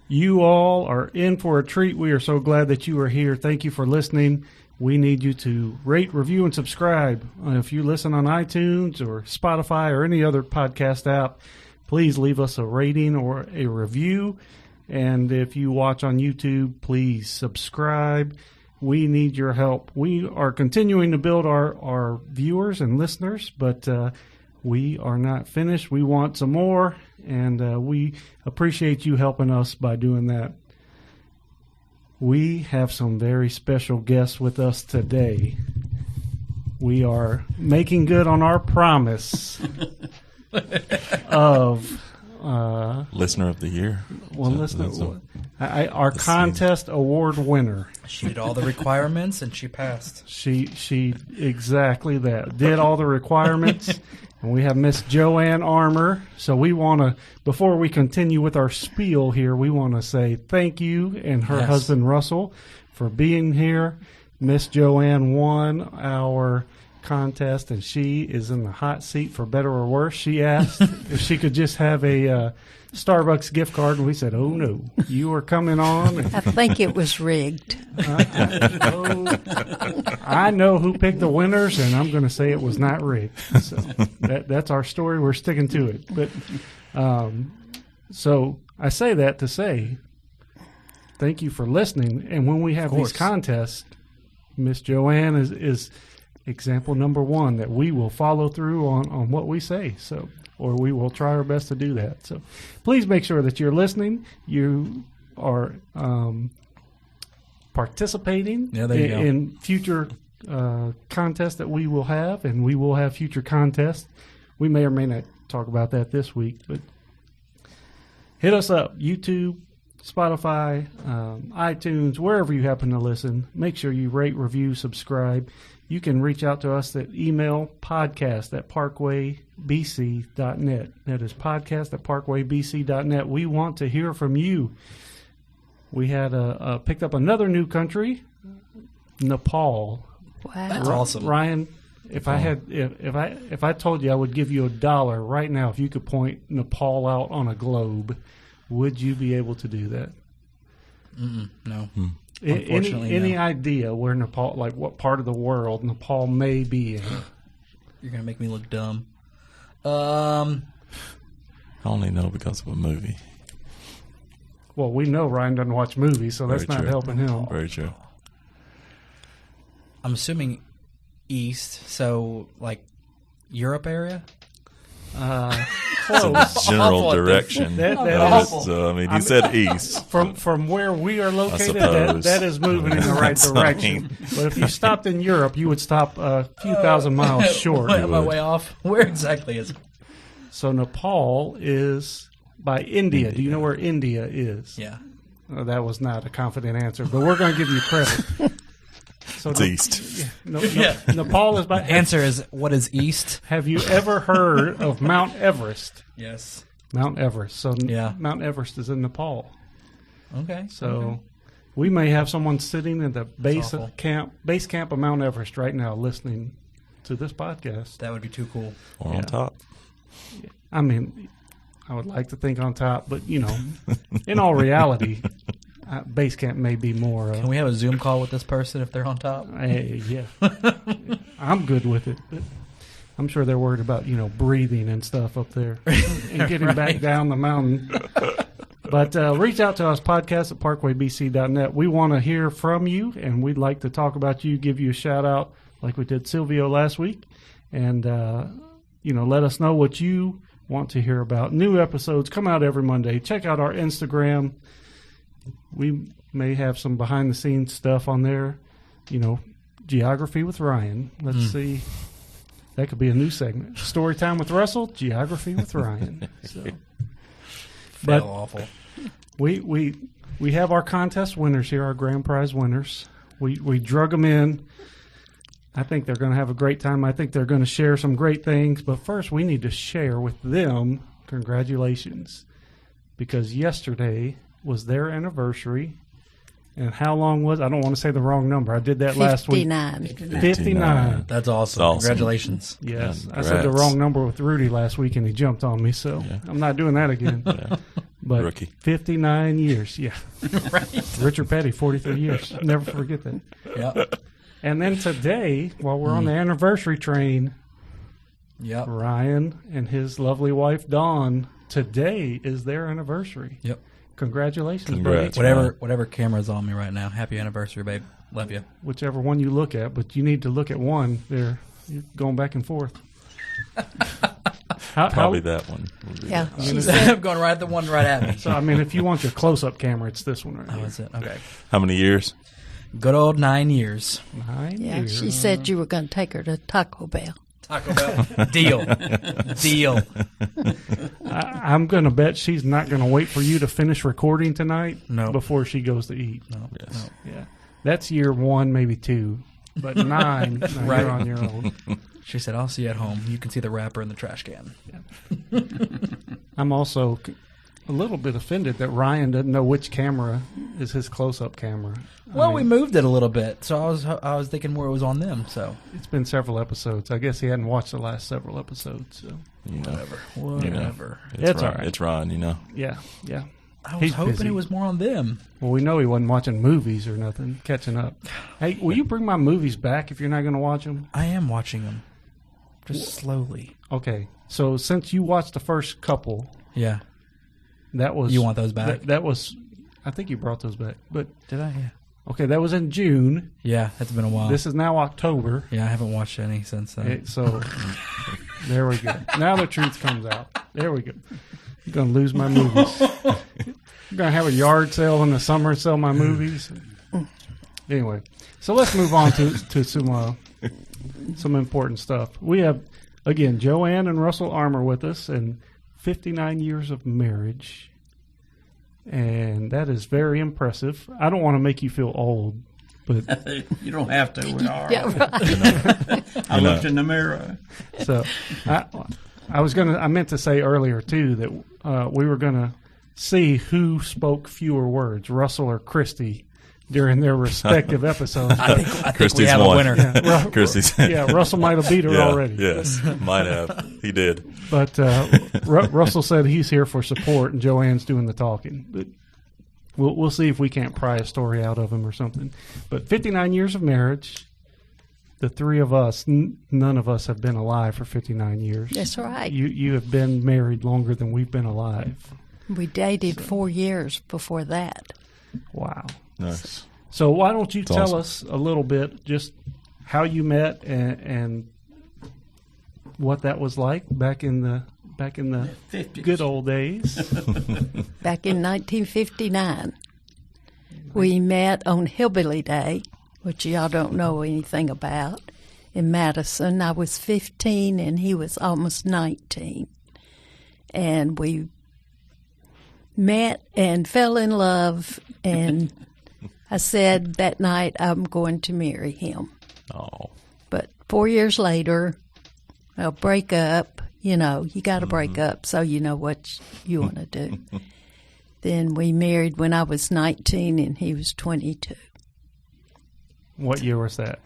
You all are in for a treat. We are so glad that you are here. Thank you for listening. We need you to rate, review, and subscribe. If you listen on iTunes or Spotify or any other podcast app, please leave us a rating or a review. And if you watch on YouTube, please subscribe. We need your help. We are continuing to build our viewers and listeners, but we are not finished. We want some more, and we appreciate you helping us by doing that. We have some very special guests with us today. We are making good on our promise of Listener of the Year. Well, our contest award winner. She did all the requirements and she passed. She exactly that. Did all the requirements. And we have Miss JoAnn Armour. So we want to, before we continue with our spiel here, we want to say thank you and her husband Russell for being here. Miss JoAnn won our contest, and she is in the hot seat for better or worse. She asked if she could just have a Starbucks gift card, and we said, "Oh no, you are coming on." I think it was rigged. I know who picked the winners, and I'm going to say it was not rigged. So that's our story. We're sticking to it. But so I say that to say thank you for listening. And when we have these contests, Miss JoAnn is example number one that we will follow through on what we say. So, or we will try our best to do that. So please make sure that you're listening. You are participating in future contests that we will have, and we will have future contests. We may or may not talk about that this week, but hit us up, YouTube, Spotify, iTunes, wherever you happen to listen. Make sure you rate, review, subscribe. You can reach out to us at email podcast@parkwaybc.net. That is podcast@parkwaybc.net. We want to hear from you. We had picked up another new country, Nepal. Wow, that's awesome, Ryan. If I told you I would give you $1 right now if you could point Nepal out on a globe, would you be able to do that? No. Unfortunately, any idea where Nepal, like what part of the world Nepal may be in? You're going to make me look dumb. I only know because of a movie. Well, we know Ryan doesn't watch movies, so that's not helping him. Very true. I'm assuming east, so like Europe area? Close. General direction. So, I mean, he said east. From where we are located, that is moving in the right direction. But if you stopped in Europe, you would stop a few thousand miles short. Am I way off? Where exactly is it? So Nepal is by India. Do you know where India is? Yeah. That was not a confident answer, but we're going to give you credit. So it's east. Nepal is by... Answer is, what is east? Have you ever heard of Mount Everest? Yes. Mount Everest. So Mount Everest is in Nepal. Okay. So we may have someone sitting in the base camp of Mount Everest right now listening to this podcast. That would be too cool. Or on top. I mean, I would like to think on top, but, you know, in all reality... base camp may be more... Can we have a Zoom call with this person if they're on top? Yeah. I'm good with it. But I'm sure they're worried about, breathing and stuff up there and getting back down the mountain. But reach out to us, podcast@parkwaybc.net. We want to hear from you, and we'd like to talk about you, give you a shout-out like we did Silvio last week. And, let us know what you want to hear about. New episodes come out every Monday. Check out our Instagram. We may have some behind-the-scenes stuff on there, geography with Ryan. Let's see. That could be a new segment. Story time with Russell, geography with Ryan. So, but awful. We have our contest winners here, our grand prize winners. We drug them in. I think they're going to have a great time. I think they're going to share some great things. But first, we need to share with them congratulations, because yesterday was their anniversary. And how long was... I don't want to say the wrong number. I did that last week. 59. That's awesome. Congratulations. Yes. I said the wrong number with Rudy last week, and he jumped on me, so I'm not doing that again. But Rookie. 59 years, yeah. Right. Richard Petty, 43 years. Never forget that. Yep. And then today, while we're on the anniversary train, Yep. Ryan and his lovely wife, Dawn, today is their anniversary. Yep. Congratulations, Congrats. buddy. Whatever camera's on me right now. Happy anniversary, babe. Love you. Whichever one you look at, but you need to look at one. You're going back and forth. Probably that one. would be Yeah. the- She I'm said, going right at the one right at me. So, I mean, if you want your close-up camera, it's this one right Oh, here. that's it. Okay. How many years? Good old 9 years. 9 yeah, years. she said you were going to take her to Taco Bell. Taco Bell. Deal. Deal. I'm going to bet she's not going to wait for you to finish recording tonight No. before she goes to eat. No. Yes. No. Yeah, that's year 1, maybe 2, but 9, no, Right. you're on your own. She said, "I'll see you at home. You can see the wrapper in the trash can." I'm also a little bit offended that Ryan doesn't know which camera is his close-up camera. Well, I we mean, moved it a little bit, so I was thinking where it was on them. So it's been several episodes. I guess he hadn't watched the last several episodes. So You know, whatever. It's all right. It's Ron, you know. yeah. I was He's hoping busy. it was more on them. Well, we know he wasn't watching movies or nothing, catching up. Hey, will you bring my movies back if you're not going to watch them? I am watching them, just slowly. Okay. So since you watched the first couple, Yeah. that was You want those back? That was. I think you brought those back, but Did I? Yeah. okay, that was in June. Yeah, it's been a while. This is now October. Yeah, I haven't watched any since then. So there we go. Now the truth comes out. There we go. I'm going to lose my movies. I'm going to have a yard sale in the summer and sell my movies. Anyway, so let's move on to some important stuff. We have, again, JoAnn and Russell Armour with us, and 59 years of marriage. And that is very impressive. I don't want to make you feel old, but You don't have to. We are. Yeah, right. I looked in the mirror. so I meant to say earlier too that we were gonna see who spoke fewer words, Russell or Christy, during their respective episodes. I think we Christy's have won. a winner. Yeah, Christy's. yeah, Russell might have beat her Yeah, already. Yes, might have. He did. But Russell said he's here for support, and JoAnn's doing the talking. But we'll see if we can't pry a story out of him or something. But 59 years of marriage. The three of us, none of us have been alive for 59 years. That's right. You have been married longer than we've been alive. We dated 4 years before that. Wow. Nice. So why don't you tell awesome. us a little bit just how you met and what that was like back in the 50s. good old days. Back in 1959, we met on Hillbilly Day, which y'all don't know anything about, in Madison. I was 15 and he was almost 19. And we met and fell in love, and I said that night I'm going to marry him. Oh, But 4 years later, I'll break up. You know, you got to break up so you know what you want to do. Then we married when I was 19 and he was 22. What year was that?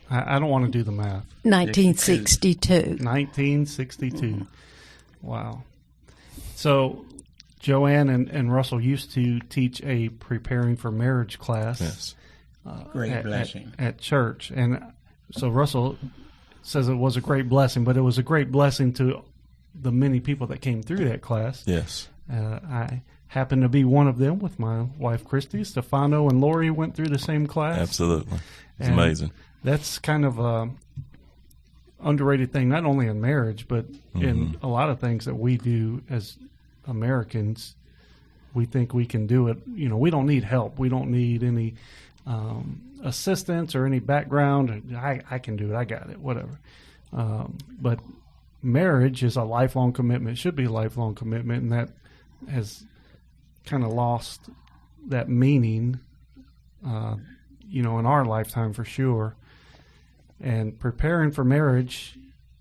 I don't want to do the math. 1962. 1962. Wow. So JoAnn and Russell used to teach a preparing for marriage class. yes. Great blessing. At church. And so Russell says it was a great blessing, but it was a great blessing to the many people that came through that class. Yes. I happened to be one of them with my wife, Christy. Stefano and Lori went through the same class. Absolutely. It's And amazing. That's kind of a underrated thing, not only in marriage, but in a lot of things that we do as Americans. We think we can do it. You know, we don't need help. We don't need any assistance or any background. I can do it. I got it. Whatever. But marriage is a lifelong commitment. It should be a lifelong commitment, and that has kind of lost that meaning, in our lifetime for sure. And preparing for marriage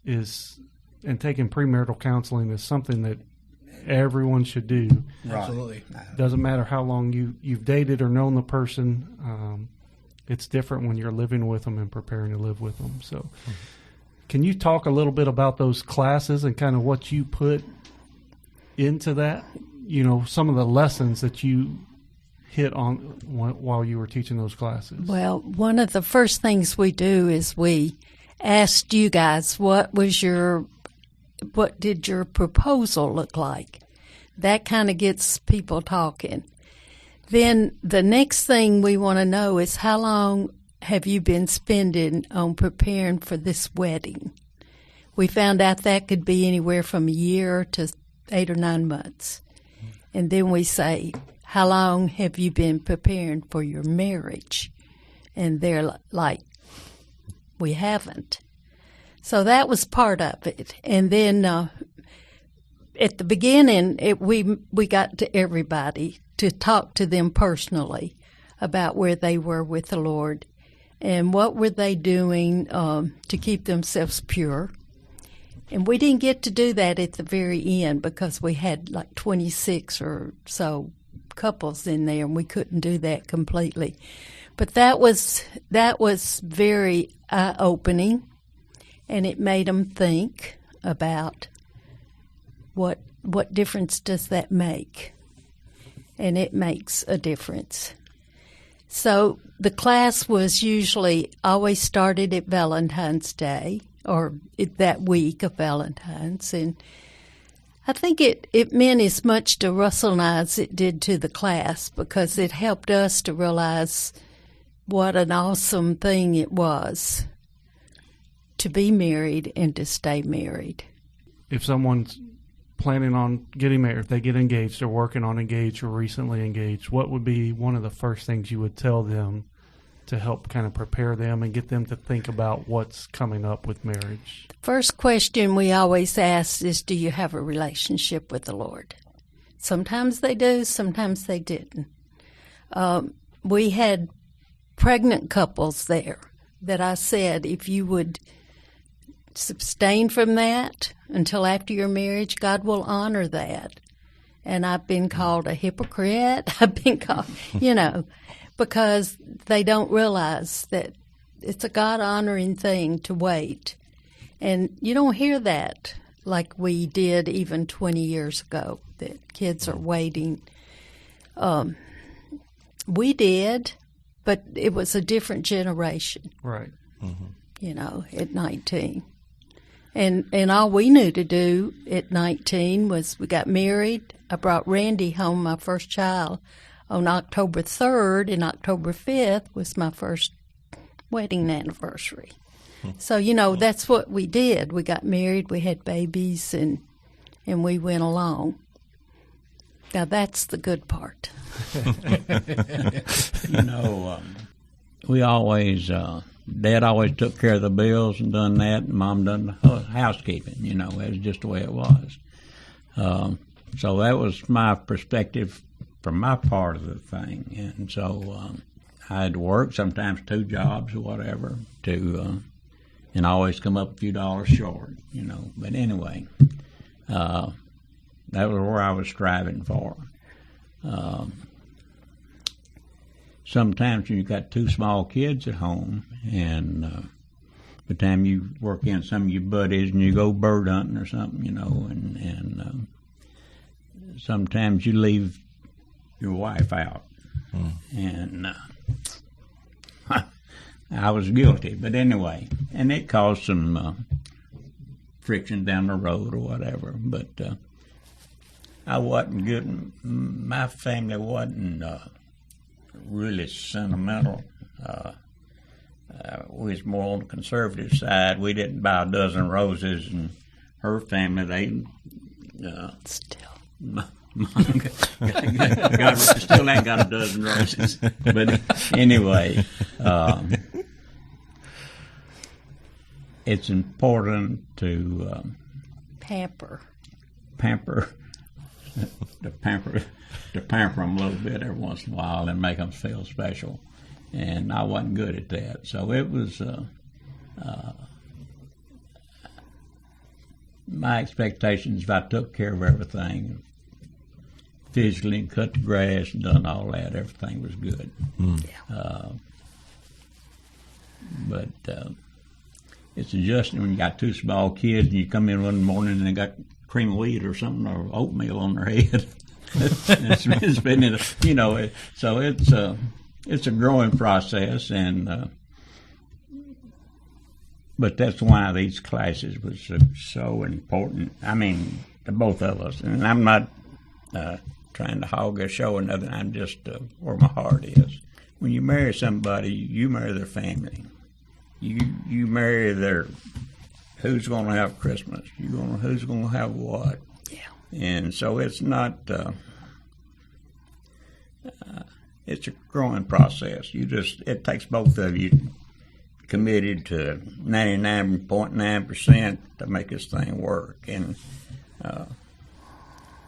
and taking premarital counseling is something that everyone should do. Right. Absolutely. Doesn't matter how long you've dated or known the person. It's different when you're living with them and preparing to live with them. So can you talk a little bit about those classes and kind of what you put into that? some of the lessons that you hit on while you were teaching those classes? Well, one of the first things we do is we asked you guys, what did your proposal look like? That kind of gets people talking. Then the next thing we want to know is, how long have you been spending on preparing for this wedding? We found out that could be anywhere from a year to 8 or 9 months. And then we say, how long have you been preparing for your marriage? And they're like, we haven't. So that was part of it. And then at the beginning, we got to everybody to talk to them personally about where they were with the Lord and what were they doing to keep themselves pure. And we didn't get to do that at the very end because we had like 26 or so couples in there, and we couldn't do that completely. But that was very eye-opening, and it made them think about what difference does that make? And it makes a difference. So the class was usually always started at Valentine's Day, or that week of Valentine's, and I think it meant as much to Russell and I as it did to the class, because it helped us to realize what an awesome thing it was to be married and to stay married. If someone's planning on getting married, if they get engaged or working on engaged or recently engaged, what would be one of the first things you would tell them to help kind of prepare them and get them to think about what's coming up with marriage? The first question we always ask is, do you have a relationship with the Lord? Sometimes they do, sometimes they didn't. We had pregnant couples there that I said, if you would abstain from that until after your marriage, God will honor that. And I've been called a hypocrite. I've been called, because they don't realize that it's a God-honoring thing to wait. And you don't hear that like we did even 20 years ago, that kids are waiting. We did, but it was a different generation. Right. Mm-hmm. At 19. And all we knew to do at 19 was we got married. I brought Randy home, my first child, on October 3rd, and October 5th was my first wedding anniversary. So, that's what we did. We got married, we had babies, and we went along. Now, that's the good part. We always, Dad always took care of the bills and done that, and Mom done the housekeeping. It was just the way it was. So that was my perspective from my part of the thing. And so I had to work, sometimes 2 jobs or whatever, and always come up a few dollars short, But anyway, that was where I was striving for. Sometimes when you've got 2 small kids at home, and by the time you work in some of your buddies and you go bird hunting or something, and sometimes you leave your wife out. And I was guilty, but anyway, and it caused some friction down the road or whatever, but I wasn't good. My family wasn't really sentimental. We was more on the conservative side. We didn't buy a dozen roses, and her family, they Still. Still ain't got a dozen roses. But anyway, it's important to pamper them a little bit every once in a while and make them feel special. And I wasn't good at that. So it was my expectations, if I took care of everything, physically and cut the grass and done all that, everything was good. But it's adjusting when you got 2 small kids and you come in one morning and they got cream of wheat or something or oatmeal on their head. it's been, so it's a growing process, and but that's why these classes was so important. I mean, to both of us, and I'm not trying to hog a show or nothing. I'm just where my heart is. When you marry somebody, you marry their family. You marry their who's going to have Christmas. Who's going to have what. Yeah. And so it's not. It's a growing process. It takes both of you committed to 99.9% to make this thing work, and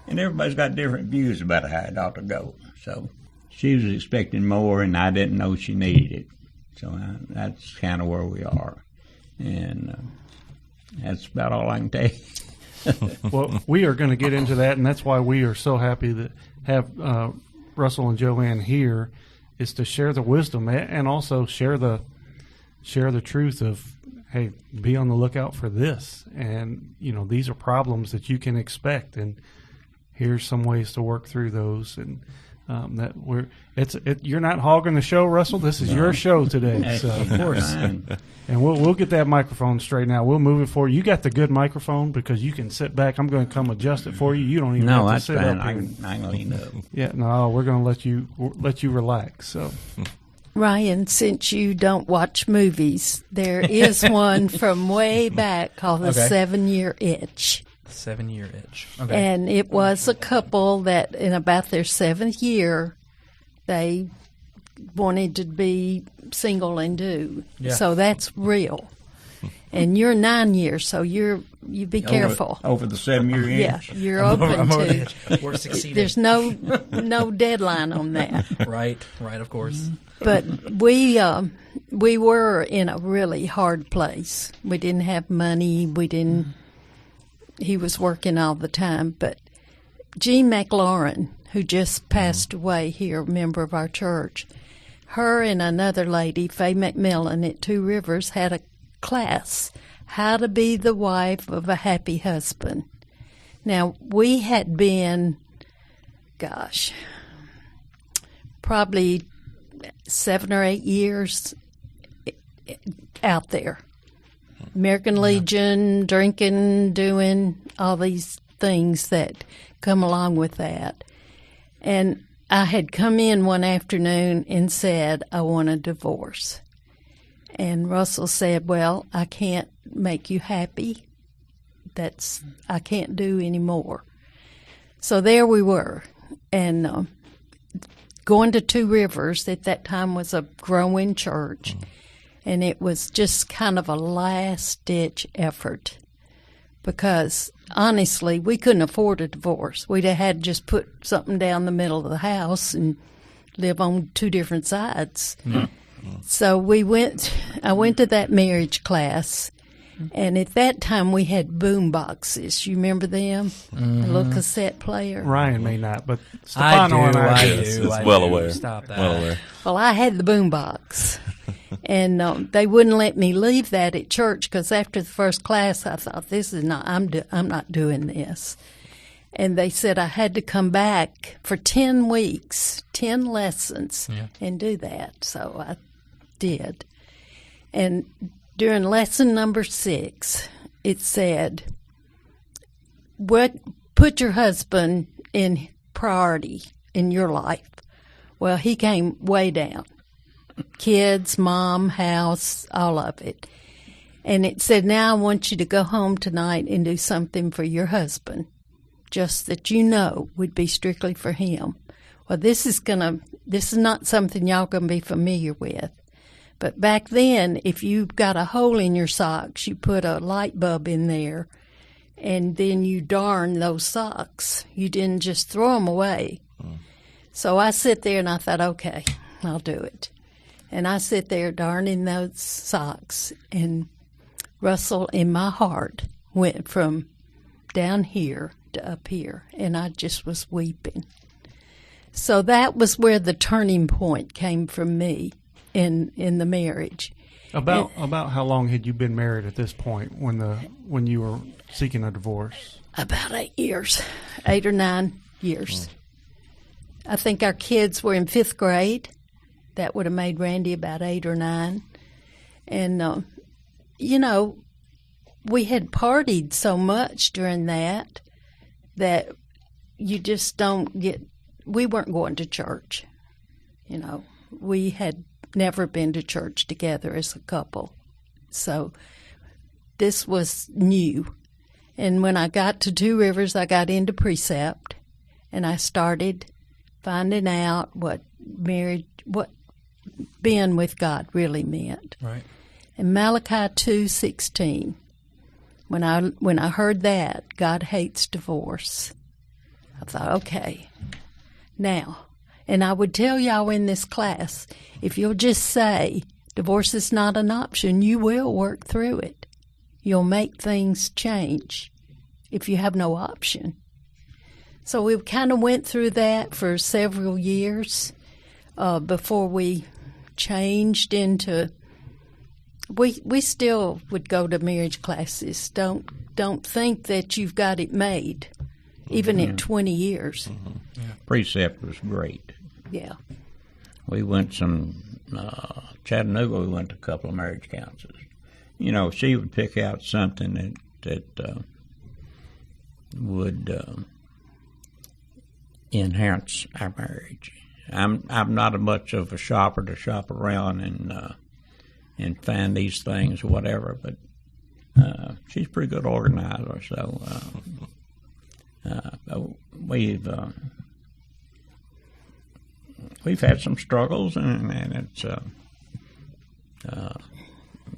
everybody's got different views about how it ought to go. So she was expecting more, and I didn't know she needed it. So that's kind of where we are, and that's about all I can tell you. Well, we are going to get into that, and that's why we are so happy to have Russell and JoAnn here, is to share the wisdom and also share the truth of, hey, be on the lookout for this, and these are problems that you can expect, and here's some ways to work through those, and you're not hogging the show, Russell. This is your show today, so of course. And we'll get that microphone straightened out. We'll move it for you. You got the good microphone because you can sit back. I'm going to come adjust it for you. You don't even have to sit fine. up here. I can lean up. Yeah, no, we're going to let you relax. So, Ryan, since you don't watch movies, there is one from way back called The 7-Year Itch. 7-Year Itch. Okay. And it was a couple that in about their 7th year, they wanted to be single and do. Yeah. So that's real. And you're 9 years, so you be careful. Over the 7-year itch. Yeah, you're open to. We're succeeding. There's no deadline on that. Right, of course. But we were in a really hard place. We didn't have money. He was working all the time. But Jean McLaurin, who just passed away here, a member of our church, her and another lady, Faye McMillan at Two Rivers, had a class, How to Be the Wife of a Happy Husband. Now, we had been, probably 7 or 8 years out there. American Legion, drinking, doing all these things that come along with that. And I had come in one afternoon and said, I want a divorce. And Russell said, well, I can't make you happy. I can't do any more. So there we were. And going to Two Rivers at that time was a growing church. And it was just kind of a last-ditch effort because, honestly, we couldn't afford a divorce. We'd have had to just put something down the middle of the house and live on two different sides. So I went to that marriage class, and at that time we had boom boxes. You remember them? A little cassette player. Ryan may not, but Stefano and I do. It's well aware. Stop that. Well aware. Well, I had the boom box. And they wouldn't let me leave that at church because after the first class, I thought, I'm not doing this. And they said I had to come back for 10 weeks, 10 lessons, and do that. So I did. And during lesson number 6, it said, put your husband in priority in your life. Well, he came way down. Kids, mom, house, all of it. And it said, now I want you to go home tonight and do something for your husband, just that would be strictly for him. Well, this is not something y'all going to be familiar with. But back then, if you got a hole in your socks, you put a light bulb in there, and then you darn those socks. You didn't just throw them away. So I sit there and I thought, okay, I'll do it. And I sit there darning those socks, and Russell, in my heart, went from down here to up here, and I just was weeping. So that was where the turning point came from me in the marriage. About how long had you been married at this point when you were seeking a divorce? About 8 years, 8 or 9 years. I think our kids were in 5th grade. That would have made Randy about 8 or 9. And, we had partied so much during that you just don't get, we weren't going to church. We had never been to church together as a couple. So this was new. And when I got to Two Rivers, I got into precept, and I started finding out what being with God really meant. Right. And Malachi 2:16, when I heard that, God hates divorce, I thought, okay, now, and I would tell y'all in this class, if you'll just say divorce is not an option, you will work through it. You'll make things change if you have no option. So we kind of went through that for several years before we changed into. We still would go to marriage classes. Don't think that you've got it made, even at 20 years. Mm-hmm. Yeah. Precept was great. Yeah. We went Chattanooga. We went to a couple of marriage counselors. She would pick out something that would enhance our marriage. I'm not much of a shopper to shop around and find these things or whatever, but she's a pretty good organizer. So we've had some struggles, and it's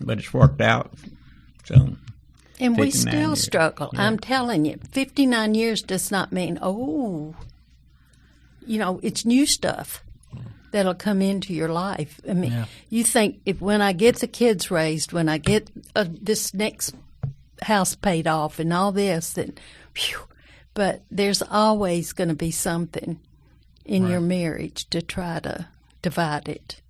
but it's worked out. So. And we still years. struggle. Yeah. I'm telling you, 59 years does not mean, it's new stuff that'll come into your life. I mean, You think when I get the kids raised, when I get this next house paid off and all this, then, but there's always going to be something in your marriage to try to divide it.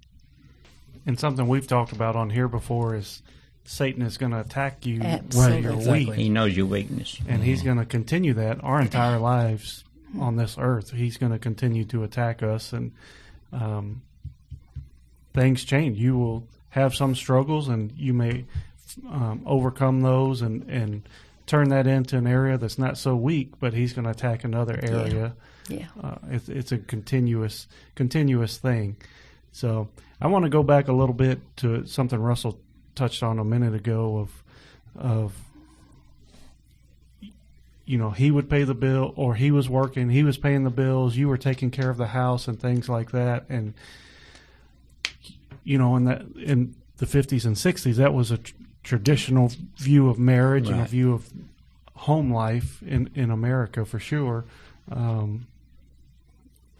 And something we've talked about on here before is Satan is going to attack you Absolutely. when you're weak. He knows your weakness. And he's going to continue that our entire lives on this earth. He's going to continue to attack us, and things change. You will have some struggles, and you may overcome those and turn that into an area that's not so weak, but he's going to attack another area. Yeah. It's a continuous thing. So I want to go back a little bit to something Russell touched on a minute ago of he would pay the bill, or he was working, he was paying the bills, you were taking care of the house and things like that. And in the 50s and 60s, that was a traditional view of marriage and a view of home life in America for sure. And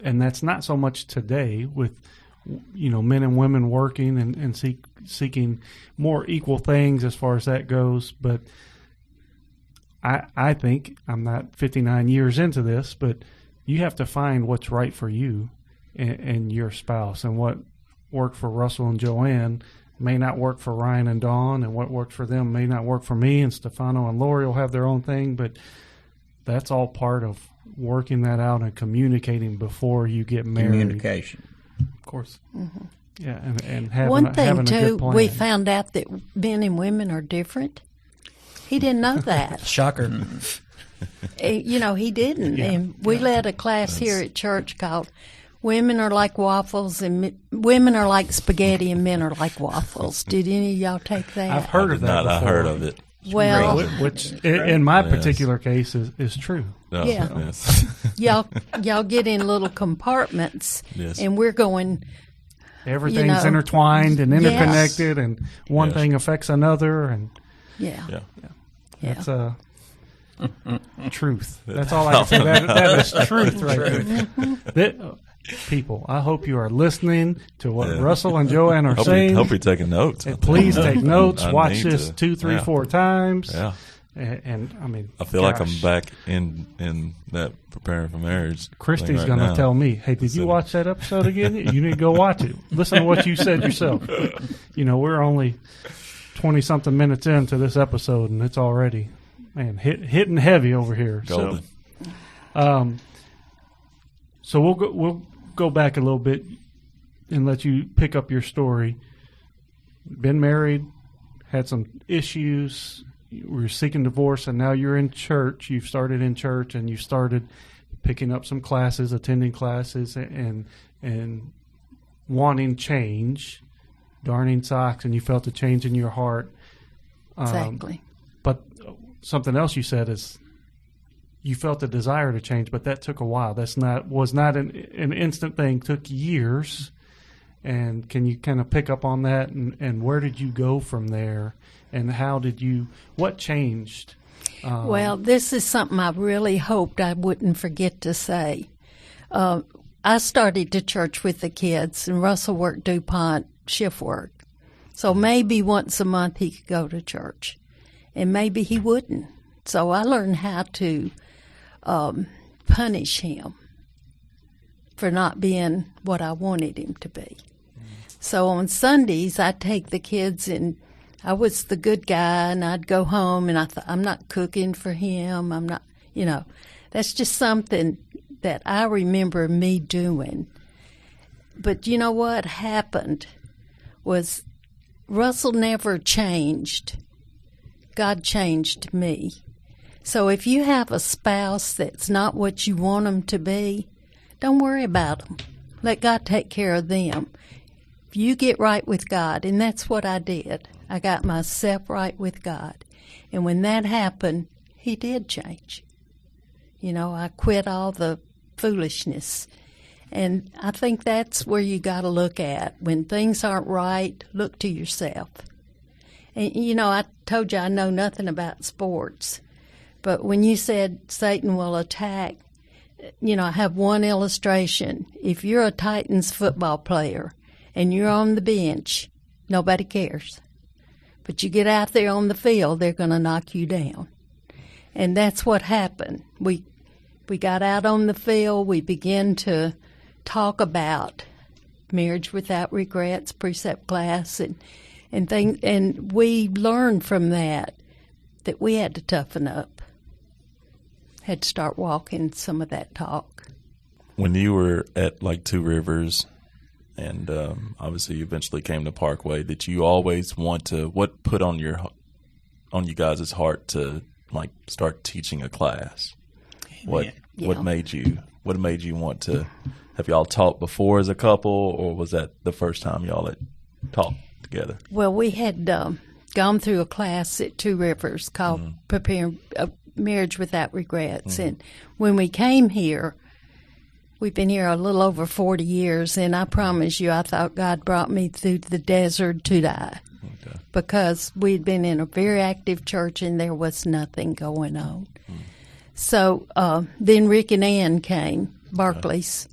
that's not so much today with men and women working and seeking more equal things as far as that goes. But I think, I'm not 59 years into this, but you have to find what's right for you and your spouse. And what worked for Russell and JoAnn may not work for Ryan and Dawn, and what worked for them may not work for me, and Stefano and Lori will have their own thing. But that's all part of working that out and communicating before you get married. Communication. Of course. Mm-hmm. Yeah, and having, one thing, having a too, good plan. we found out that men and women are different. He didn't know that. Shocker. He didn't. Yeah. And we led a class here at church called Women Are Like Waffles, and Women Are Like Spaghetti, and Men Are Like Waffles. Did any of y'all take that? I've heard of that before. I heard of it. Well, which in my particular case is true. Oh, yeah. Yes. y'all get in little compartments, yes. And we're going. Everything's intertwined and interconnected, and one thing affects another, and that's truth. That's all I can say. That is truth, right there. People, I hope you are listening to what Russell and JoAnn are saying. Hope you're taking notes. Please take notes. Watch this 2, 3, 4 times. Yeah. And I mean, I feel like I'm back in that preparing for marriage. Christy's going to tell me, "Hey, did you watch that episode again? You need to go watch it. Listen to what you said yourself." We're only 20-something minutes into this episode, and it's already, So we'll go back a little bit and let you pick up your story. Been married, had some issues, were seeking divorce, and now you're in church. You've started in church, and you started picking up some classes, attending classes, and wanting change, darning socks, and you felt a change in your heart. Exactly. But something else you said is you felt a desire to change, but that took a while. Was not an instant thing. Took years. And can you kind of pick up on that? And where did you go from there? And what changed? Well, this is something I really hoped I wouldn't forget to say. I started to church with the kids, and Russell worked DuPont shift work. So maybe once a month he could go to church, and maybe he wouldn't. So I learned how to punish him for not being what I wanted him to be. So on Sundays, I'd take the kids, and I was the good guy, and I'd go home, and I thought, I'm not cooking for him. I'm not, that's just something that I remember me doing. But you know what happened was Russell never changed. God changed me. So if you have a spouse that's not what you want them to be, don't worry about them. Let God take care of them. If you get right with God, and that's what I did. I got myself right with God. And when that happened, he did change. I quit all the foolishness. And I think that's where you got to look at. When things aren't right, look to yourself. And, I told you I know nothing about sports. But when you said Satan will attack, I have one illustration. If you're a Titans football player and you're on the bench, nobody cares. But you get out there on the field, they're going to knock you down. And that's what happened. We got out on the field. We began to talk about marriage without regrets, precept class, and things. And we learned from that we had to toughen up. Had to start walking some of that talk. When you were at Two Rivers, and obviously you eventually came to Parkway, did you always want to? What put on you guys' heart to start teaching a class? What made you want to? Have y'all talked before as a couple, or was that the first time y'all had talked together? Well, we had gone through a class at Two Rivers called Preparing Marriage Without Regrets, and when we came here, we've been here a little over 40 years, and I promise you, I thought God brought me through the desert to die. Okay. Because we'd been in a very active church, and there was nothing going on. So then Rick and Ann came, Barclays,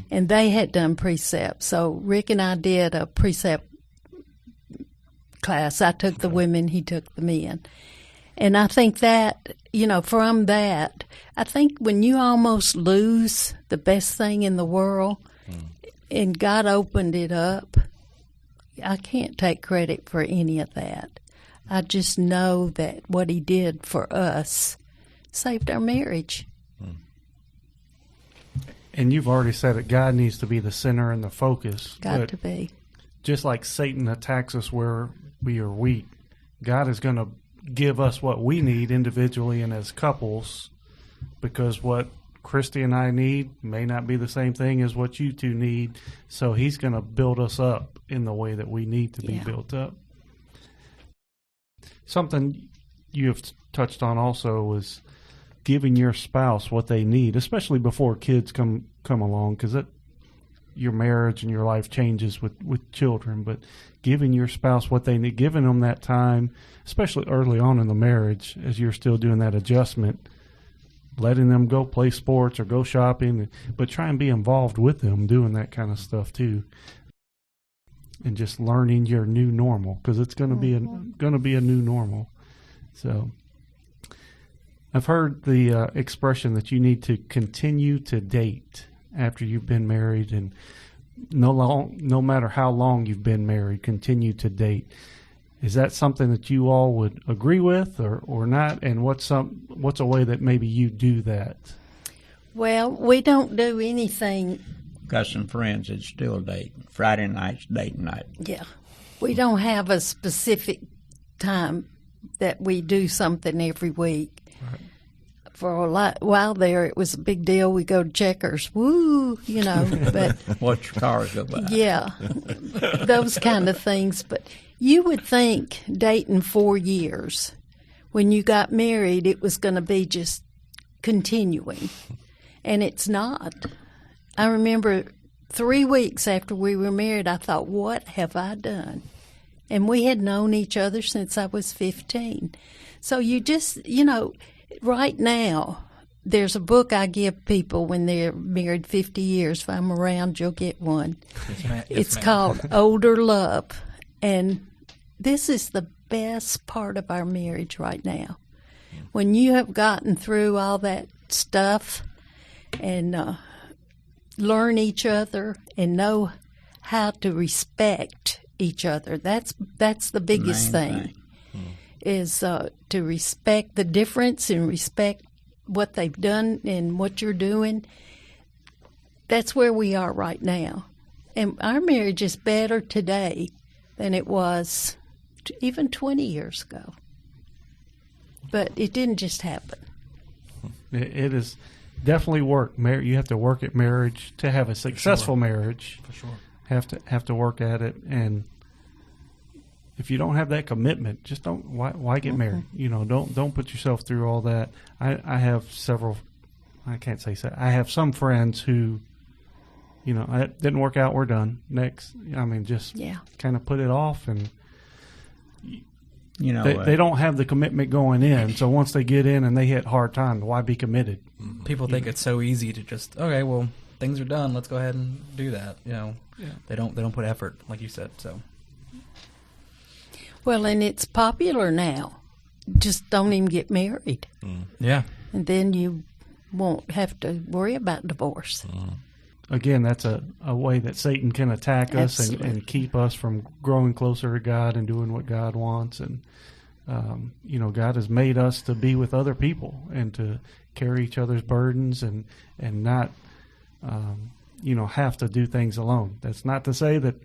and they had done precept. So Rick and I did a precept class. I took the women, he took the men. And I think that, from that, I think when you almost lose the best thing in the world and God opened it up, I can't take credit for any of that. I just know that what he did for us saved our marriage. And you've already said it, God needs to be the center and the focus. Got to be. Just like Satan attacks us where we are weak, God is going to give us what we need individually and as couples, because what Christy and I need may not be the same thing as what you two need. So he's going to build us up in the way that we need to be built up. Something you have touched on also was giving your spouse what they need, especially before kids come along, because your marriage and your life changes with children, but giving your spouse what they need, giving them that time, especially early on in the marriage as you're still doing that adjustment, letting them go play sports or go shopping, but try and be involved with them doing that kind of stuff too. And just learning your new normal, because it's going to be a new normal. So I've heard the expression that you need to continue to date after you've been married, and no matter how long you've been married, continue to date. Is that something that you all would agree with or not? And what's a way that maybe you do that? Well, we don't do anything. Got some friends that still date. Friday night's date night. Yeah. We don't have a specific time that we do something every week. Right. For a while there, it was a big deal. We go to Checkers, woo, but Watch your cars go by. yeah, those kind of things. But you would think dating 4 years, when you got married, it was going to be just continuing, and it's not. I remember 3 weeks after we were married, I thought, what have I done? And we had known each other since I was 15. So you just, right now, there's a book I give people when they're married 50 years. If I'm around, you'll get one. It's called Older Love. And this is the best part of our marriage right now. When you have gotten through all that stuff and learn each other and know how to respect each other, that's the biggest thing. Is to respect the difference and respect what they've done and what you're doing. That's where we are right now. And our marriage is better today than it was even 20 years ago. But it didn't just happen. It is definitely work. You have to work at marriage to have a successful marriage. For sure. Have to work at it, and if you don't have that commitment, just don't. Why get married? Don't put yourself through all that. I have several. I can't say so. I have some friends who, it didn't work out. We're done. Next. Just kind of put it off, and they don't have the commitment going in. So once they get in and they hit hard times, why be committed? People think it's so easy to just, okay, well, things are done. Let's go ahead and do that. They don't put effort, like you said. So. Well, and it's popular now. Just don't even get married. Yeah. And then you won't have to worry about divorce. Again, that's a way that Satan can attack us and keep us from growing closer to God and doing what God wants. And, God has made us to be with other people and to carry each other's burdens and not, have to do things alone. That's not to say that,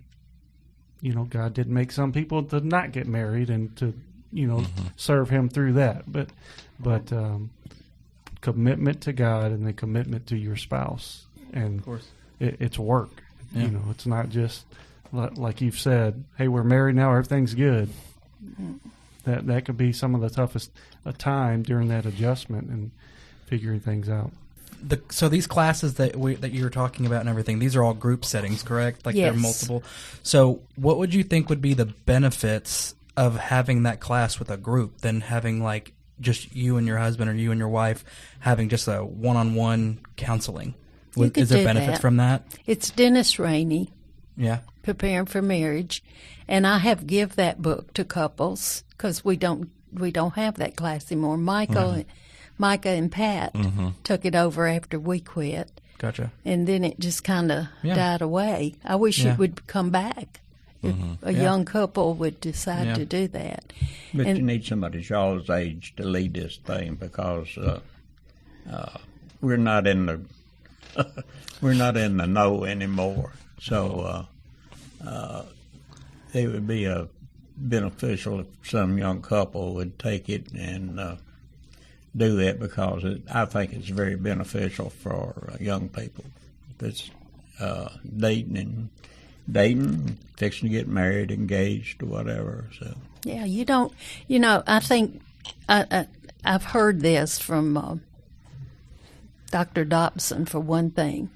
God did make some people to not get married and to, serve Him through that. But commitment to God and the commitment to your spouse. And of course. It's work. Yeah. It's not just like you've said, hey, we're married now, everything's good. That could be some of the toughest time during that adjustment and figuring things out. So these classes that you were talking about and everything, these are all group settings, correct? Like yes. They're multiple. So what would you think would be the benefits of having that class with a group than having like just you and your husband or you and your wife having just a one-on-one counseling? Is there benefits from that? It's Dennis Rainey. Yeah. Preparing for Marriage, and I have give that book to couples because we don't have that class anymore. Micah and Pat took it over after we quit. Gotcha. And then it just kind of died away. I wish it would come back if a young couple would decide to do that. But you need somebody y'all's age to lead this thing because we're not in the know anymore. So it would be beneficial if some young couple would take it and do that because I think it's very beneficial for young people. That's dating, fixing to get married, engaged, or whatever. So yeah, you don't. I think I've heard this from Dr. Dobson for one thing.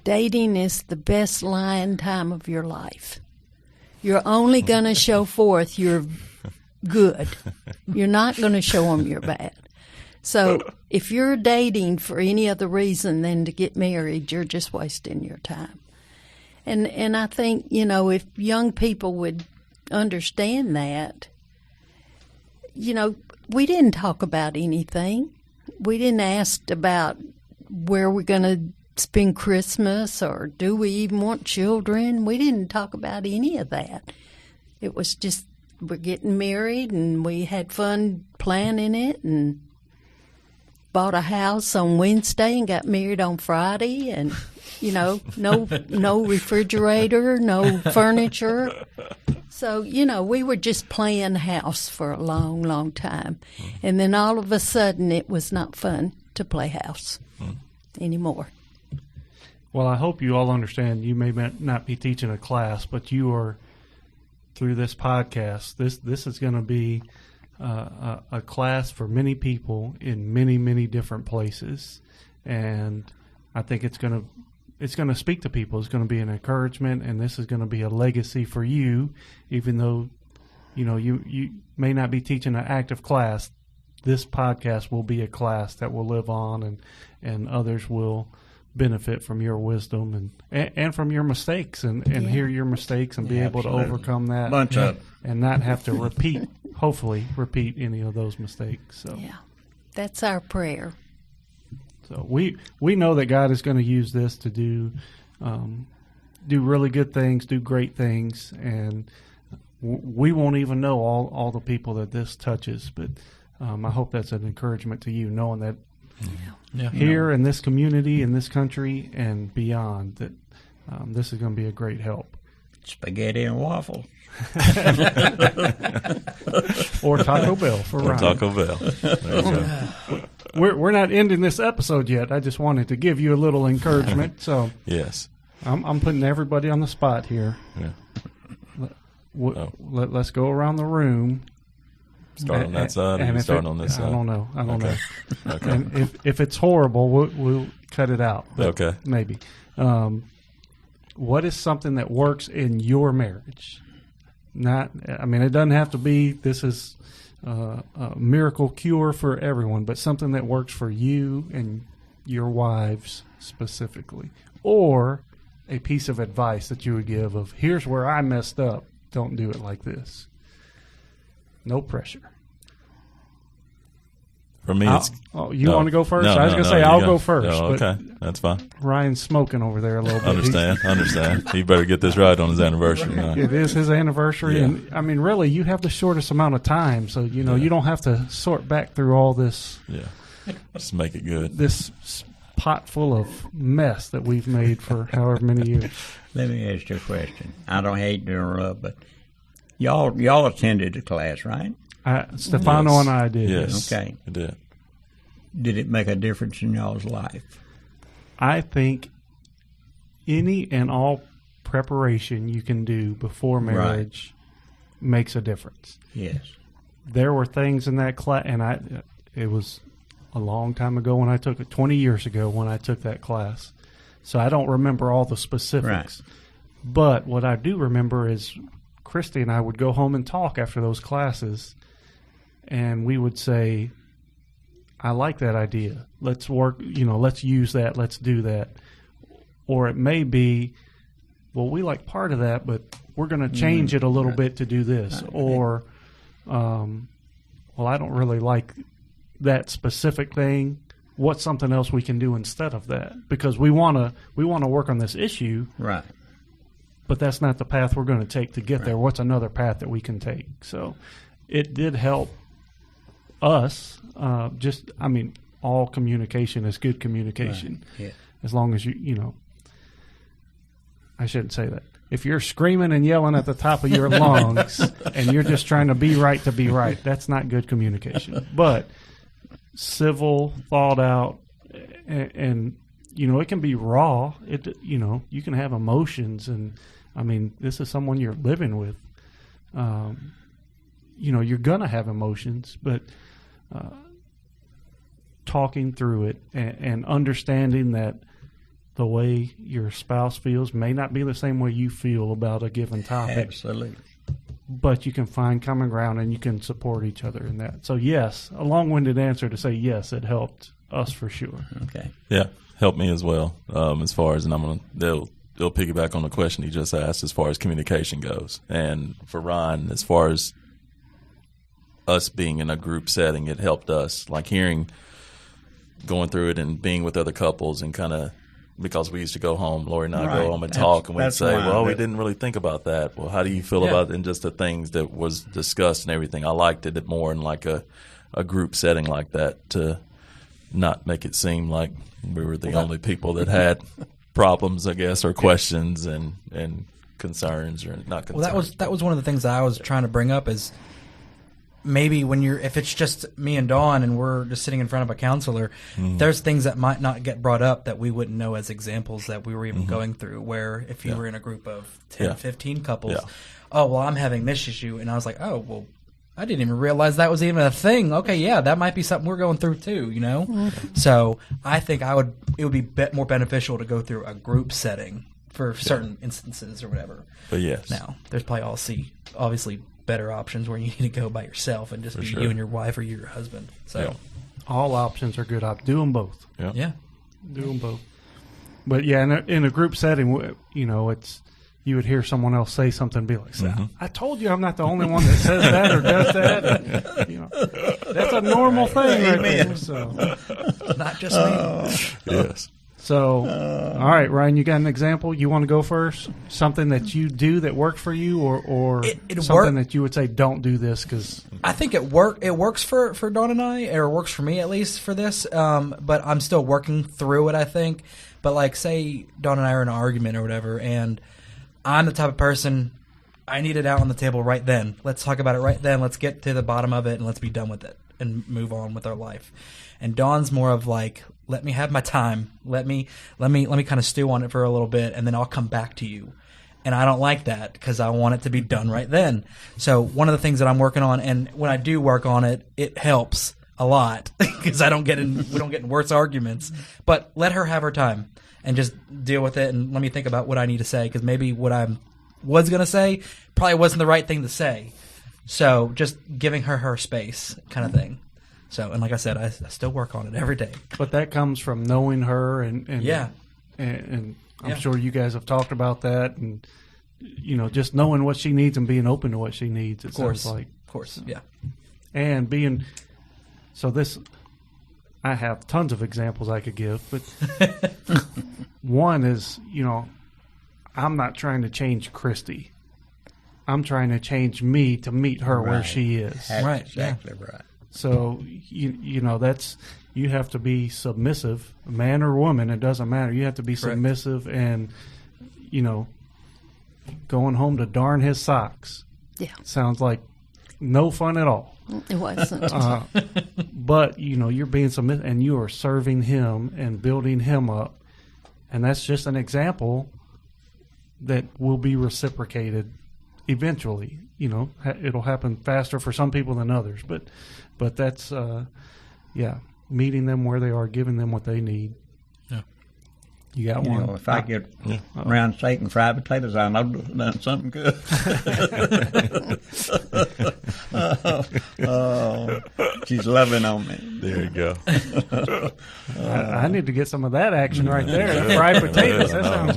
Dating is the best lying time of your life. You're only going to show forth you're good. You're not going to show them you're bad. So if you're dating for any other reason than to get married, you're just wasting your time. And I think, if young people would understand that, we didn't talk about anything. We didn't ask about where we're going to spend Christmas or do we even want children. We didn't talk about any of that. It was just we're getting married and we had fun planning it, and bought a house on Wednesday and got married on Friday, and no refrigerator, no furniture. So, we were just playing house for a long, long time. And then all of a sudden it was not fun to play house anymore. Well, I hope you all understand you may not be teaching a class, but you are, through this podcast, this is going to be a class for many people in many, many different places. And I think it's going to speak to people. It's going to be an encouragement, and this is going to be a legacy for you, even though, you may not be teaching an active class. This podcast will be a class that will live on, and others will benefit from your wisdom and from your mistakes and hear your mistakes and be able to overcome that and not have to hopefully repeat any of those mistakes. So yeah, that's our prayer. So we know that God is going to use this to do really good things, do great things, and we won't even know all the people that this touches. But I hope that's an encouragement to you, knowing that here in this community, in this country, and beyond, that this is going to be a great help. Spaghetti and waffles. Or Taco Bell for Ryan. Taco Bell. There you go. We're not ending this episode yet. I just wanted to give you a little encouragement. So yes, I'm putting everybody on the spot here. Yeah. Let's go around the room. Start on that side, or start on this side? I don't know. Okay. And if it's horrible, we'll cut it out. Okay. Maybe. What is something that works in your marriage? It doesn't have to be this is a miracle cure for everyone, but something that works for you and your wives specifically, or a piece of advice that you would give of, here's where I messed up. Don't do it like this. No pressure. For me, it's... you want to go first? I was going to say I'll go first. No, okay, that's fine. Ryan's smoking over there a little bit. Understand. He better get this right on his anniversary. Right. It is his anniversary. Yeah. And really, you have the shortest amount of time, so, you don't have to sort back through all this. Yeah, just make it good. This pot full of mess that we've made for however many years. Let me ask you a question. I don't hate to interrupt, but y'all attended the class, right? Stefano and I did. Yes. Okay. I did. Did it make a difference in y'all's life? I think any and all preparation you can do before marriage makes a difference. Yes. There were things in that class, and it was a long time ago when I took it, 20 years ago when I took that class. So I don't remember all the specifics. Right. But what I do remember is Christy and I would go home and talk after those classes, and we would say, I like that idea. Let's work, let's use that, let's do that. Or it may be, well, we like part of that, but we're going to change it a little bit to do this. Or, well, I don't really like that specific thing. What's something else we can do instead of that? Because we want to work on this issue. Right. But that's not the path we're going to take to get there. What's another path that we can take? So it did help us. All communication is good communication. Right. Yeah. As long as I shouldn't say that. If you're screaming and yelling at the top of your lungs and you're just trying to be right, that's not good communication. But civil, thought out, and it can be raw. You can have emotions, and this is someone you're living with. You're gonna have emotions, but talking through it and understanding that the way your spouse feels may not be the same way you feel about a given topic. Absolutely. But you can find common ground and you can support each other in that. So yes, a long-winded answer to say yes, it helped us for sure. Okay. Yeah, helped me as well. As far as, and they'll piggyback on the question he just asked as far as communication goes. And for Ryan, as far as us being in a group setting, it helped us, like going through it and being with other couples and kind of, because we used to go home, Lori and I go home and talk, and we'd say, well, we didn't really think about that. Well, how do you feel about it? And just the things that was discussed and everything. I liked it more in like a group setting like that to not make it seem like we were the only people that had problems, I guess, or questions and concerns, or not concerns. Well, that was one of the things that I was trying to bring up is maybe if it's just me and Dawn and we're just sitting in front of a counselor, there's things that might not get brought up that we wouldn't know as examples that we were even going through, where if you were in a group of 10, 15 couples, oh, well, I'm having this issue. And I was like, oh, well, I didn't even realize that was even a thing. Okay, yeah, that might be something we're going through too, you know? So I think it would be more beneficial to go through a group setting for certain instances or whatever. But yes. Now, there's probably obviously better options where you need to go by yourself and just be you and your wife or you and your husband. So all options are good. Do them both. Yeah. Do them both. But yeah, in a group setting, you know, you would hear someone else say something and be like, I told you I'm not the only one that says that or does that. And, you know, that's a normal thing right there. So. Not just me. Yes. So, all right, Ryan, you got an example? You want to go first? Something that you do that worked for you, or something that you would say, don't do this because... I think it works for Dawn and I, or it works for me at least for this, but I'm still working through it, I think. But like, say Dawn and I are in an argument or whatever, and I'm the type of person, I need it out on the table right then. Let's talk about it right then. Let's get to the bottom of it, and let's be done with it and move on with our life. And Dawn's more of like, let me have my time. Let me kind of stew on it for a little bit, and then I'll come back to you. And I don't like that because I want it to be done right then. So one of the things that I'm working on, and when I do work on it, it helps a lot because we don't get in worse arguments. But let her have her time and just deal with it, and let me think about what I need to say, because maybe what I was going to say probably wasn't the right thing to say. So just giving her space kind of thing. So, and like I said, I still work on it every day. But that comes from knowing her, and I'm sure you guys have talked about that, and you know, just knowing what she needs and being open to what she needs. It sounds like, of course, yeah. And being I have tons of examples I could give, but one is, you know, I'm not trying to change Christy. I'm trying to change me to meet her where she is. Right, exactly right. So, you know, you have to be submissive, man or woman, it doesn't matter. You have to be submissive, and, you know, going home to darn his socks. Yeah. Sounds like no fun at all. It wasn't. But, you know, you're being submissive, and you are serving him and building him up. And that's just an example that will be reciprocated eventually. You know, it'll happen faster for some people than others. But that's, meeting them where they are, giving them what they need. Yeah. You got one? Know, if I get around steak and fried potatoes, I know I've done something good. She's loving on me. There you go. I need to get some of that action right there. Fried potatoes, that sounds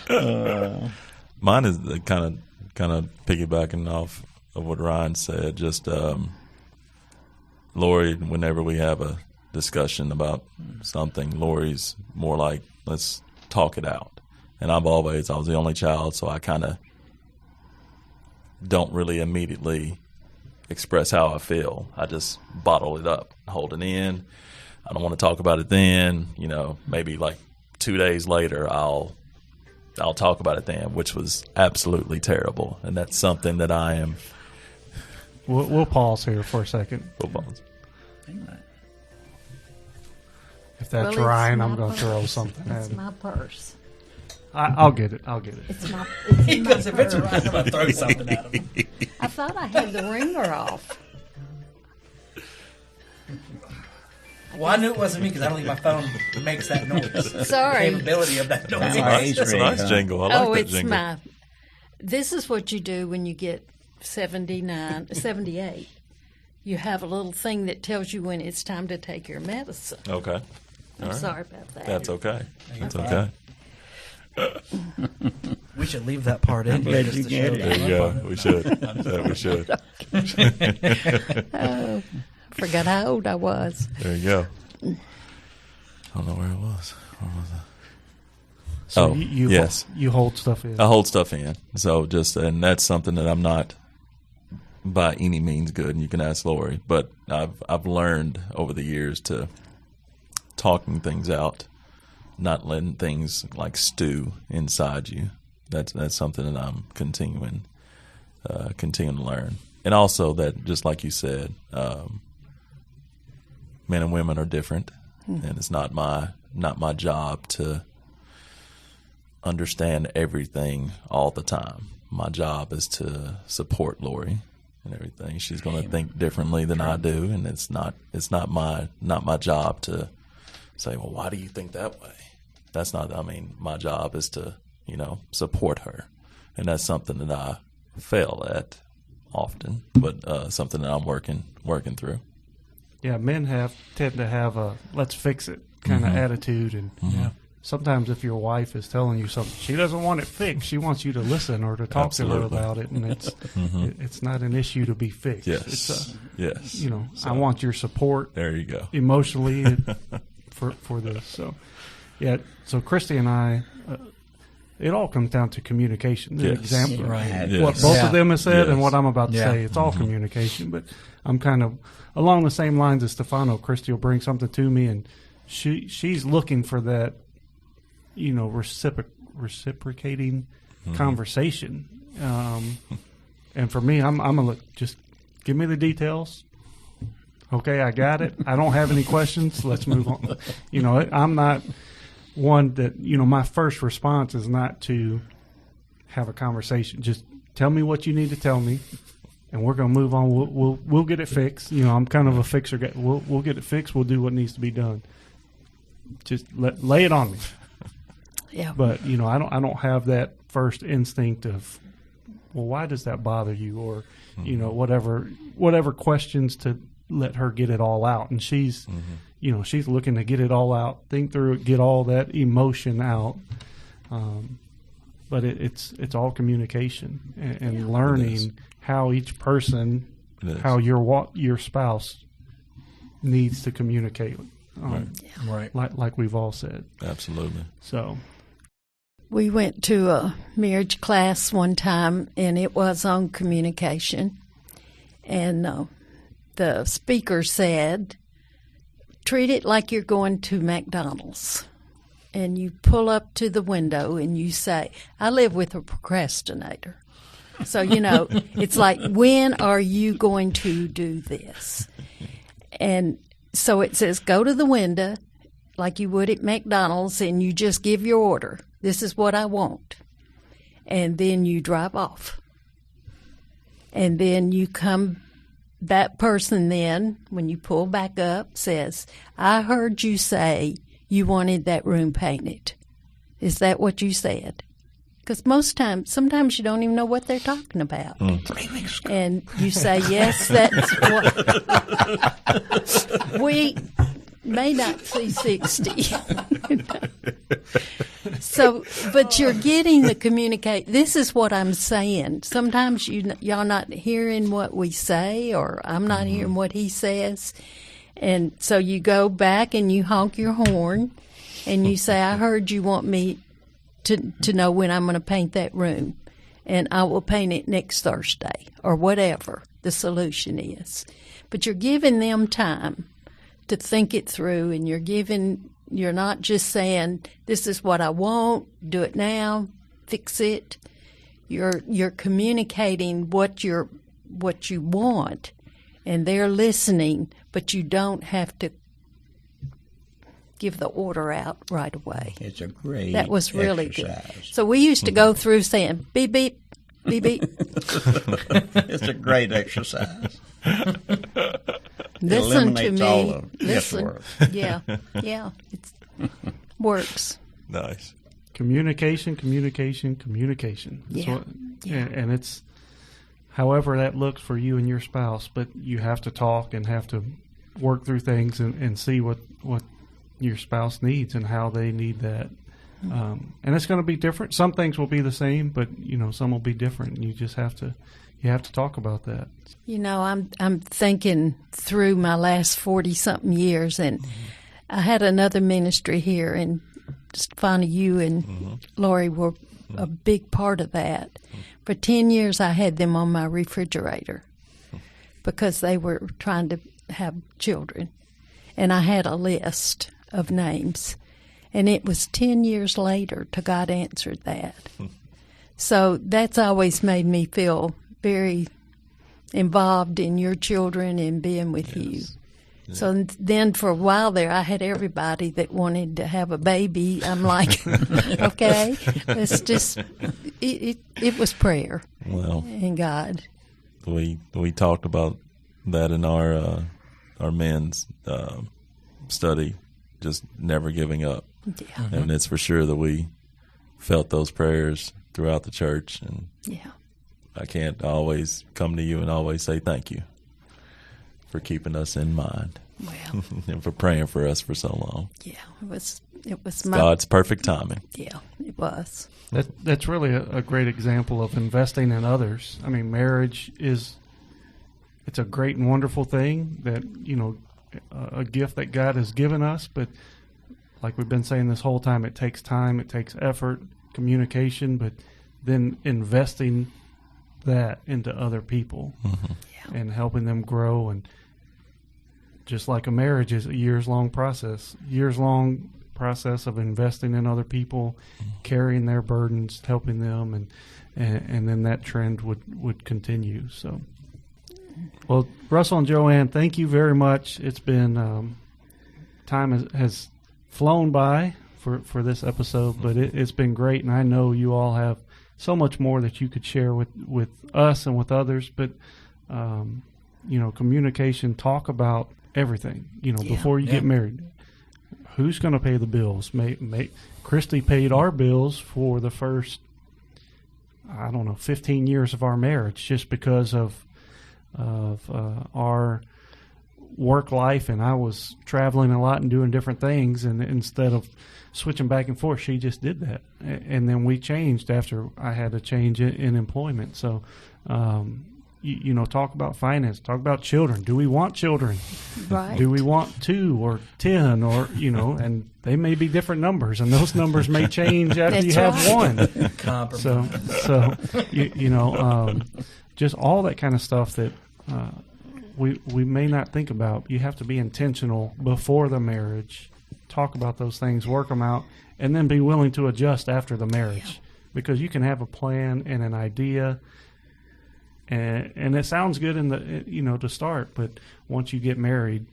good. Mine is kind of piggybacking off of what Ryan said. Just Lori, whenever we have a discussion about something, Lori's more like, let's talk it out. And I was the only child, so I kind of don't really immediately express how I feel. I just bottle it up, hold it in. I don't want to talk about it then. You know, maybe like 2 days later, I'll talk about it then, which was absolutely terrible. And that's something that I am. We'll pause here for a second. We'll pause. If that's Ryan, I'm going to throw something at him. It's my purse. I'll get it. It's my Because if it's Ryan, I'm going to throw something at him. I thought I had the ringer off. Well, I knew it wasn't me because I don't think my phone makes that noise. Sorry. The capability of that noise. That's a nice jingle. I like that jingle. This is what you do when you get 78. You have a little thing that tells you when it's time to take your medicine. Okay. I'm sorry about that. That's okay. That's okay. We should leave that part in. Glad you get it. There you go. We should. Yeah, we should. Oh, forgot how old I was. There you go. I don't know where it was. Where was I? So yes. You hold stuff in. I hold stuff in. So and that's something that I'm not by any means good, and you can ask Lori. But I've learned over the years to talking things out, not letting things like stew inside you. That's something that I'm continuing to learn. And also that, just like you said, men and women are different, and it's not my job to understand everything all the time. My job is to support Lori and everything. She's going to think differently than I do, and it's not my job to say, well, why do you think that way? That's not. I mean, my job is to support her, and that's something that I fail at often, but something that I'm working through. Yeah, men tend to have a let's fix it kind of attitude, and sometimes if your wife is telling you something, she doesn't want it fixed. She wants you to listen or to talk to her about it, and it's not an issue to be fixed. Yes, yes. I want your support. There you go. Emotionally for this. So, yeah. So Christy and I. It all comes down to communication. The example, right. What both of them have said and Yes. what I'm about to say. It's all communication. But I'm kind of along the same lines as Stefano. Christy will bring something to me, and she's looking for that, reciprocating conversation. And for me, I'm gonna look. Just give me the details. Okay, I got it. I don't have any questions. Let's move on. I'm not one that, my first response is not to have a conversation. Just tell me what you need to tell me, and we're going to move on. We'll get it fixed. I'm kind of a fixer guy. We'll get it fixed. We'll do what needs to be done. Just lay it on me. Yeah. But I don't have that first instinct of, well, why does that bother you, or whatever questions to let her get it all out. And she's she's looking to get it all out, think through it, get all that emotion out. But it's all communication and learning how each person, how your spouse needs to communicate. Right. Like we've all said. Absolutely. So We went to a marriage class one time, and it was on communication. And the speaker said, treat it like you're going to McDonald's. And you pull up to the window and you say, I live with a procrastinator. So, it's like, when are you going to do this? And so it says, go to the window like you would at McDonald's, and you just give your order. This is what I want. And then you drive off. And then you come, that person then, when you pull back up, says, I heard you say you wanted that room painted. Is that what you said? Because sometimes you don't even know what they're talking about. 3 weeks ago. And you say, yes, that's what. We may not see 60. So, but you're getting the communicate. This is what I'm saying. Sometimes y'all not hearing what we say, or I'm not hearing what he says. And so you go back and you honk your horn and you say, I heard you want me to know when I'm going to paint that room, and I will paint it next Thursday, or whatever the solution is. But you're giving them time to think it through, and you're not just saying, this is what I want, do it now, fix it. You're communicating what you want, and they're listening, but you don't have to give the order out right away. It's a great That was really exercise. good. So we used to go through saying, beep, beep, beep, beep. It's a great exercise. Listen to eliminates all me. the Listen. guesswork. Yeah. It works. Nice. communication. That's Yeah. what- Yeah. And it's however that looks for you and your spouse, but you have to talk and have to work through things and see what your spouse needs and how they need that. And it's going to be different. Some things will be the same, but some will be different. And you just have to talk about that. I'm thinking through my last 40-something years, and I had another ministry here, and Stefano, you and Lori were a big part of that. For 10 years, I had them on my refrigerator because they were trying to have children. And I had a list of names. And it was 10 years later till God answered that. So that's always made me feel very involved in your children and being with you. Yeah. So then for a while there, I had everybody that wanted to have a baby. I'm like, okay, it's just, it was prayer and God. We talked about that in our men's study, just never giving up. Yeah. And it's for sure that we felt those prayers throughout the church. And I can't always come to you and always say thank you for keeping us in mind. Well, and for praying for us for so long. Yeah, it was God's perfect timing. Yeah, it was. That's really a great example of investing in others. I mean, marriage it's a great and wonderful thing that, a gift that God has given us, but like we've been saying this whole time, it takes time, it takes effort, communication, but then investing that into other people and helping them grow. And just like a marriage is a years-long process of investing in other people, carrying their burdens, helping them, and then that trend would continue. So, well, Russell and JoAnn, thank you very much. It's been time has flown by for this episode, but it's been great, and I know you all have so much more that you could share with us and with others. But communication, talk about everything. Before you get married, who's going to pay the bills? Christy paid our bills for the first 15 years of our marriage, just because of our work life, and I was traveling a lot and doing different things, and instead of switching back and forth, she just did that. And then we changed after I had a change in employment. So talk about finance, talk about children. Do we want children? Right. Do we want 2 or 10 or and they may be different numbers, and those numbers may change after you have one. Compromise. So just all that kind of stuff that we may not think about. You have to be intentional before the marriage. Talk about those things, work them out, and then be willing to adjust after the marriage. Because you can have a plan and an idea, and it sounds good in the to start, but once you get married,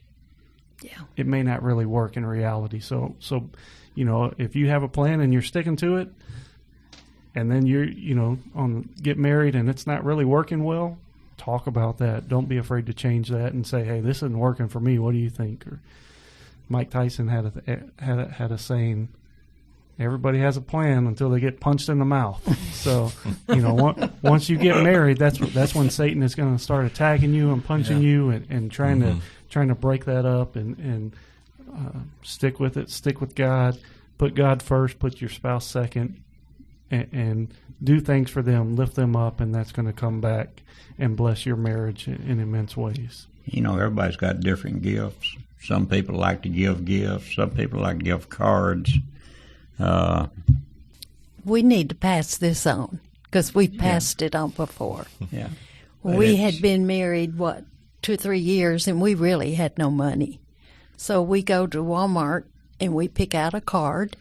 it may not really work in reality. So if you have a plan and you're sticking to it, and then you're get married and it's not really working well, talk about that. Don't be afraid to change that and say, hey, this isn't working for me. What do you think? Or Mike Tyson had a saying, everybody has a plan until they get punched in the mouth. So, once you get married, that's when Satan is going to start attacking you and punching you and trying to break that up and stick with it. Stick with God. Put God first. Put your spouse second. And do things for them. Lift them up, and that's going to come back and bless your marriage in immense ways. Everybody's got different gifts. Some people like to give gifts. Some people like to give cards. We need to pass this on because we've passed it on before. Yeah. We had been married, 2 or 3 years, and we really had no money. So we go to Walmart and we pick out a card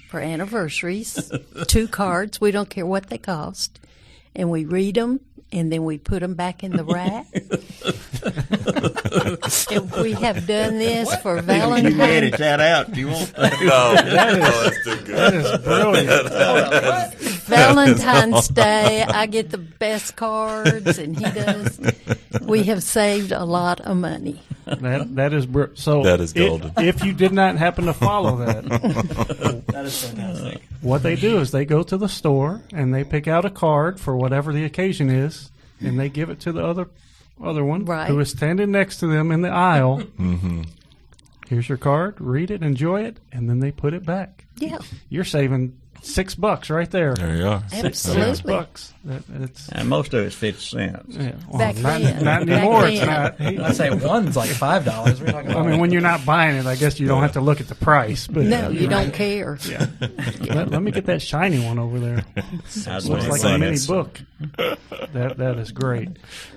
for anniversaries, 2 cards. We don't care what they cost. And we read them, and then we put them back in the rack. And we have done this for Valentine's. You can edit that out if you want to. No, that's too good. That is brilliant. Valentine's Day, I get the best cards, and he does. We have saved a lot of money. That is so. That is golden. If you did not happen to follow that, That is fantastic. what they do is they go to the store and they pick out a card for whatever the occasion is, and they give it to the other one who is standing next to them in the aisle. Mm-hmm. Here's your card. Read it, enjoy it, and then they put it back. Yeah. You're saving $6 right there. There you are. Absolutely. $6. And most of it's 50 cents. Yeah. Well, Back then. not anymore. Back It's then. not. I'd say one's like $5. We're talking about. I mean, when you're not buying it, I guess you don't have to look at the price. But No, you don't care. Yeah. Let me get that shiny one over there. I'd Looks say like a mini book. That is great.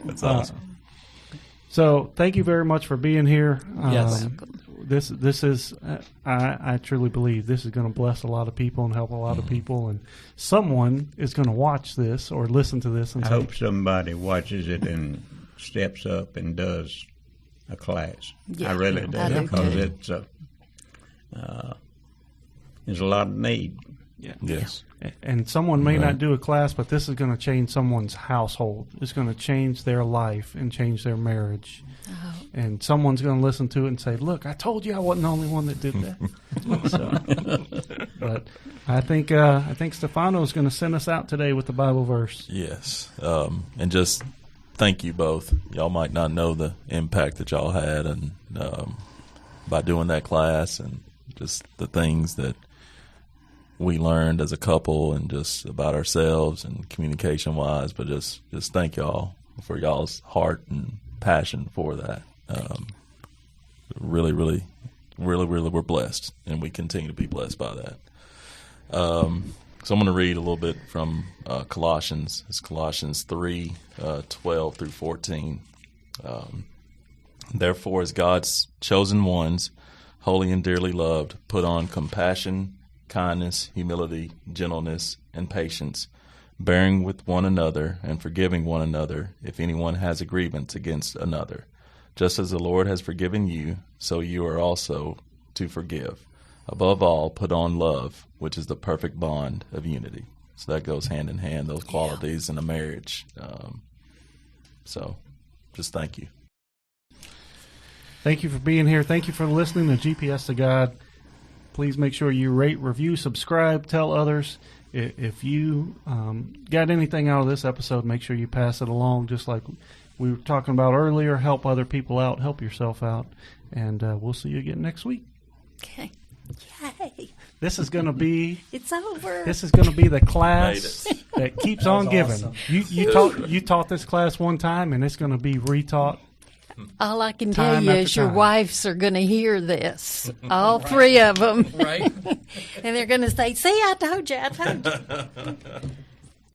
That's awesome. So thank you very much for being here. Yes. this is I truly believe this is going to bless a lot of people and help a lot of people, and someone is going to watch this or listen to this and I say, hope somebody watches it and steps up and does a class. Yeah, I really do, I do because too. it's there's a lot of need. Yes. and someone may Right. not do a class, but this is going to change someone's household. It's going to change their life and change their marriage. Oh. And someone's going to listen to it and say, "Look, I told you I wasn't the only one that did that." But I think Stefano is going to send us out today with the Bible verse. Yes. And just thank you both. Y'all might not know the impact that y'all had, and by doing that class, and just the things that we learned as a couple, and just about ourselves and communication wise. But just thank y'all for y'all's heart and passion for that. Really, we're blessed, and we continue to be blessed by that. So I'm going to read a little bit from Colossians. It's Colossians 3, 12 through 14. Therefore, as God's chosen ones, holy and dearly loved, put on compassion, kindness, humility, gentleness, and patience, bearing with one another and forgiving one another if anyone has a grievance against another. Just as the Lord has forgiven you, so you are also to forgive. Above all, put on love, which is the perfect bond of unity. So that goes hand in hand, those qualities in a marriage. So just thank you. Thank you for being here. Thank you for listening to GPS to God. Please make sure you rate, review, subscribe, tell others. If you got anything out of this episode, make sure you pass it along, just like we were talking about earlier. Help other people out, help yourself out, and we'll see you again next week. Okay. Yay. This is going to be It's over. this is going to be the class Made that keeps on giving. awesome. You taught this class one time, and it's going to be retaught. All I can tell Time you after is your time. wives are going to hear this, all three of them, Right? and they're going to say, "See, I told you, I told you."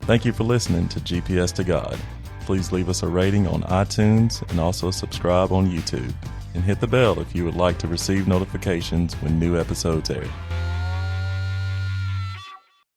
Thank you for listening to GPS to God. Please leave us a rating on iTunes and also subscribe on YouTube. And hit the bell if you would like to receive notifications when new episodes air.